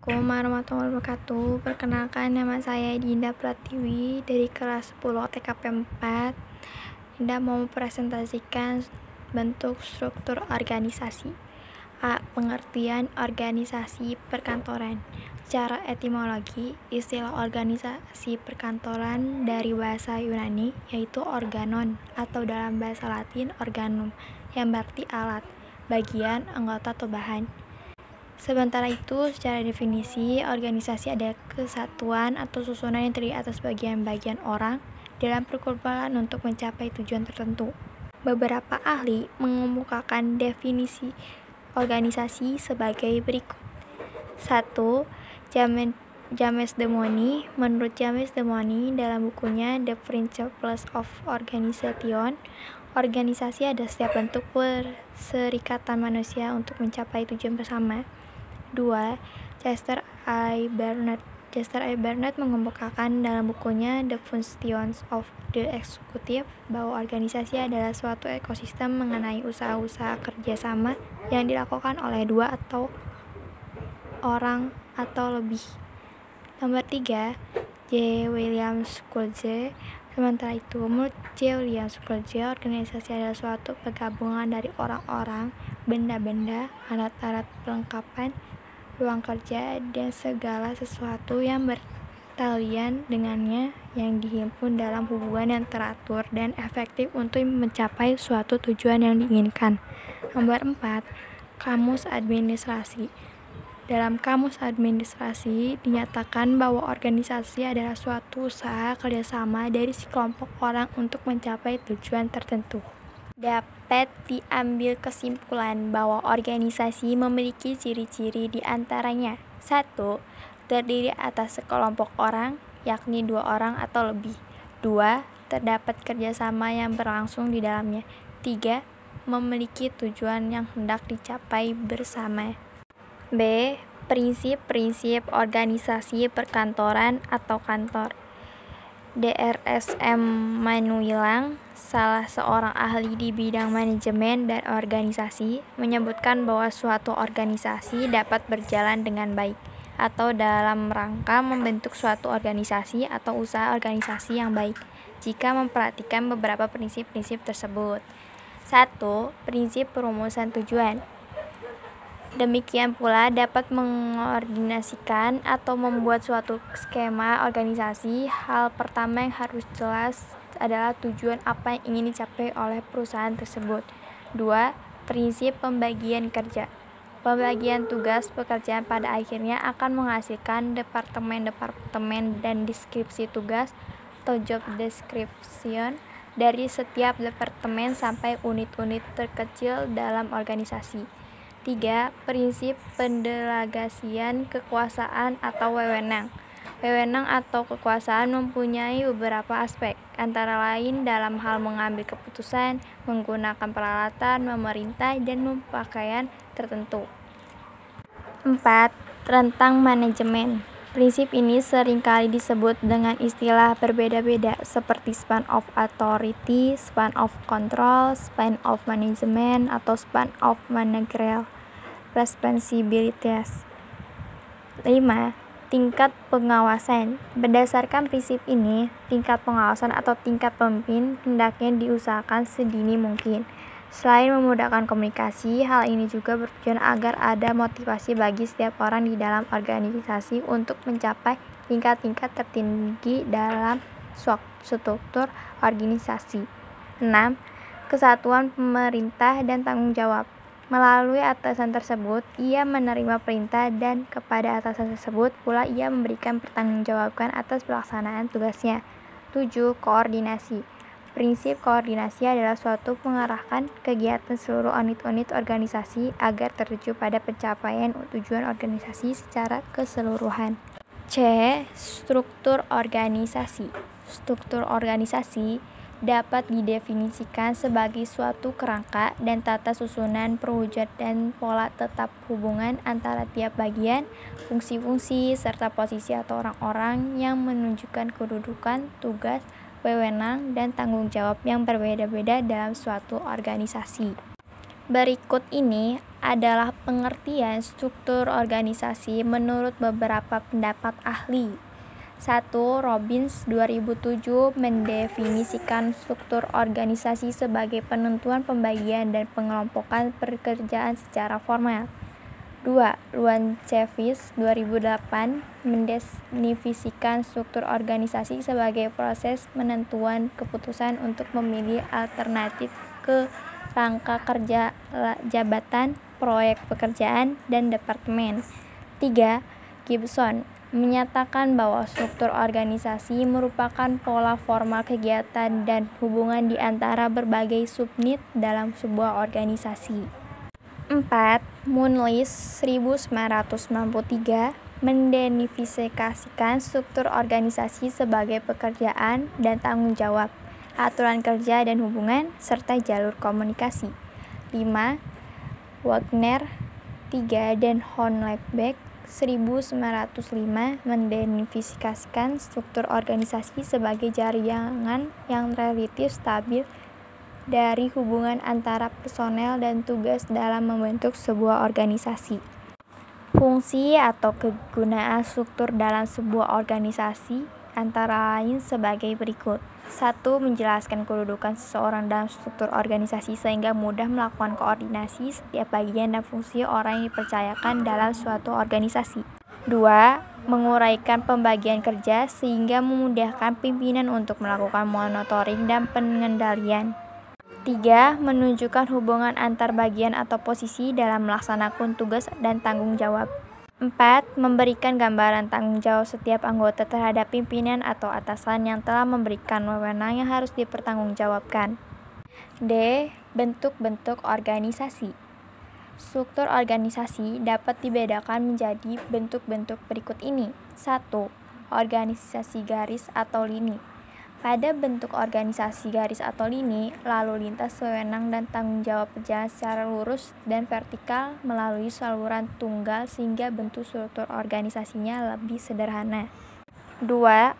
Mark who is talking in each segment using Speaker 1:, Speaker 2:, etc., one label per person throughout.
Speaker 1: Assalamualaikum warahmatullahi wabarakatuh. Perkenalkan, nama saya Dinda Pratiwi dari kelas 10 TKP 4. Dinda mau mempresentasikan bentuk struktur organisasi. A. Pengertian organisasi perkantoran. Secara etimologi, istilah organisasi perkantoran dari bahasa Yunani yaitu organon atau dalam bahasa Latin organum yang berarti alat, bagian, anggota atau bahan. Sementara itu, secara definisi, organisasi adalah kesatuan atau susunan yang terdiri atas bagian-bagian orang dalam perkumpulan untuk mencapai tujuan tertentu. Beberapa ahli mengemukakan definisi organisasi sebagai berikut. 1. James Demony. Menurut James Demony dalam bukunya The Principles of Organization, organisasi adalah setiap bentuk perserikatan manusia untuk mencapai tujuan bersama. 2. Chester I. Barnett mengemukakan dalam bukunya The Functions of the Executive bahwa organisasi adalah suatu ekosistem mengenai usaha-usaha kerjasama yang dilakukan oleh dua atau orang atau lebih. Nomor 3. J. William Schulze. Sementara itu, menurut J. William Schulze, organisasi adalah suatu penggabungan dari orang-orang, benda-benda, alat-alat perlengkapan, ruang kerja, dan segala sesuatu yang bertalian dengannya yang dihimpun dalam hubungan yang teratur dan efektif untuk mencapai suatu tujuan yang diinginkan. Nomor 4. Kamus administrasi. Dalam kamus administrasi dinyatakan bahwa organisasi adalah suatu usaha kerjasama dari sekelompok orang untuk mencapai tujuan tertentu. Dapat diambil kesimpulan bahwa organisasi memiliki ciri-ciri di antaranya. 1. Terdiri atas sekelompok orang, yakni 2 orang atau lebih. 2. Terdapat kerjasama yang berlangsung di dalamnya. 3. Memiliki tujuan yang hendak dicapai bersama. B. Prinsip-prinsip organisasi perkantoran atau kantor. Drs.M. Manuilang, salah seorang ahli di bidang manajemen dan organisasi, menyebutkan bahwa suatu organisasi dapat berjalan dengan baik atau dalam rangka membentuk suatu organisasi atau usaha organisasi yang baik jika memperhatikan beberapa prinsip-prinsip tersebut. 1. Prinsip perumusan tujuan. Demikian pula dapat mengordinasikan atau membuat suatu skema organisasi. Hal pertama yang harus jelas adalah tujuan apa yang ingin dicapai oleh perusahaan tersebut. 2. Prinsip pembagian kerja. Pembagian tugas pekerjaan pada akhirnya akan menghasilkan departemen-departemen dan deskripsi tugas atau job description dari setiap departemen sampai unit-unit terkecil dalam organisasi. 3. Prinsip pendelegasian kekuasaan atau wewenang. Wewenang atau kekuasaan mempunyai beberapa aspek, antara lain dalam hal mengambil keputusan, menggunakan peralatan, memerintah, dan pemakaian tertentu. 4. Rentang manajemen. Prinsip ini seringkali disebut dengan istilah berbeda-beda seperti span of authority, span of control, span of management, atau span of managerial responsibilities. 5. Tingkat pengawasan. Berdasarkan prinsip ini, tingkat pengawasan atau tingkat pemimpin hendaknya diusahakan sedini mungkin. Selain memudahkan komunikasi, hal ini juga bertujuan agar ada motivasi bagi setiap orang di dalam organisasi untuk mencapai tingkat-tingkat tertinggi dalam struktur organisasi. 6. Kesatuan pemerintah dan tanggung jawab. Melalui atasan tersebut, ia menerima perintah dan kepada atasan tersebut pula ia memberikan pertanggungjawaban atas pelaksanaan tugasnya. 7. Koordinasi. Prinsip koordinasi adalah suatu mengarahkan kegiatan seluruh unit-unit organisasi agar tertuju pada pencapaian tujuan organisasi secara keseluruhan. C. Struktur organisasi. Struktur organisasi dapat didefinisikan sebagai suatu kerangka dan tata susunan perwujudan pola tetap hubungan antara tiap bagian, fungsi-fungsi, serta posisi atau orang-orang yang menunjukkan kedudukan, tugas, wewenang, dan tanggung jawab yang berbeda-beda dalam suatu organisasi. Berikut ini adalah pengertian struktur organisasi menurut beberapa pendapat ahli. 1. Robbins 2007 mendefinisikan struktur organisasi sebagai penentuan pembagian dan pengelompokan pekerjaan secara formal. 2. Luancevic 2008 mendefinisikan struktur organisasi sebagai proses menentuan keputusan untuk memilih alternatif ke rangka kerja jabatan, proyek pekerjaan, dan departemen. 3. Gibson menyatakan bahwa struktur organisasi merupakan pola formal kegiatan dan hubungan di antara berbagai subunit dalam sebuah organisasi. 4. Munlis 1993 mendefinisikan struktur organisasi sebagai pekerjaan dan tanggung jawab, aturan kerja dan hubungan, serta jalur komunikasi. 5. Wagner 3 dan Hornbeck 1905 mendefinisikan struktur organisasi sebagai jaringan yang relatif stabil dari hubungan antara personel dan tugas dalam membentuk sebuah organisasi. Fungsi atau kegunaan struktur dalam sebuah organisasi antara lain sebagai berikut. 1. Menjelaskan kedudukan seseorang dalam struktur organisasi sehingga mudah melakukan koordinasi setiap bagian dan fungsi orang yang dipercayakan dalam suatu organisasi. 2. Menguraikan pembagian kerja sehingga memudahkan pimpinan untuk melakukan monitoring dan pengendalian. 3. Menunjukkan hubungan antar bagian atau posisi dalam melaksanakan tugas dan tanggung jawab. 4. Memberikan gambaran tanggung jawab setiap anggota terhadap pimpinan atau atasan yang telah memberikan wewenang yang harus dipertanggungjawabkan. D. Bentuk-bentuk organisasi. Struktur organisasi dapat dibedakan menjadi bentuk-bentuk berikut ini. 1. Organisasi garis atau lini. Pada bentuk organisasi garis atau lini, lalu lintas wewenang dan tanggung jawab berjalan secara lurus dan vertikal melalui saluran tunggal sehingga bentuk struktur organisasinya lebih sederhana. 2.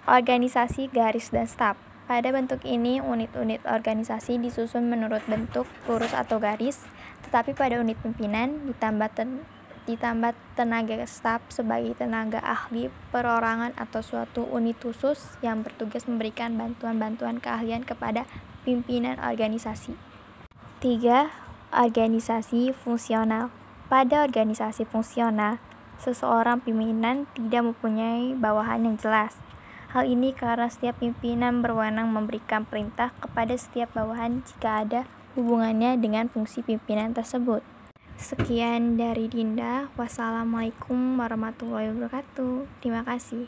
Speaker 1: Organisasi garis dan staf. Pada bentuk ini, unit-unit organisasi disusun menurut bentuk lurus atau garis, tetapi pada unit pimpinan ditambah tenaga staf sebagai tenaga ahli perorangan atau suatu unit khusus yang bertugas memberikan bantuan-bantuan keahlian kepada pimpinan organisasi. 3. Organisasi fungsional. Pada organisasi fungsional, seseorang pimpinan tidak mempunyai bawahan yang jelas. Hal ini karena setiap pimpinan berwenang memberikan perintah kepada setiap bawahan jika ada hubungannya dengan fungsi pimpinan tersebut. Sekian dari Dinda. Wassalamualaikum warahmatullahi wabarakatuh. Terima kasih.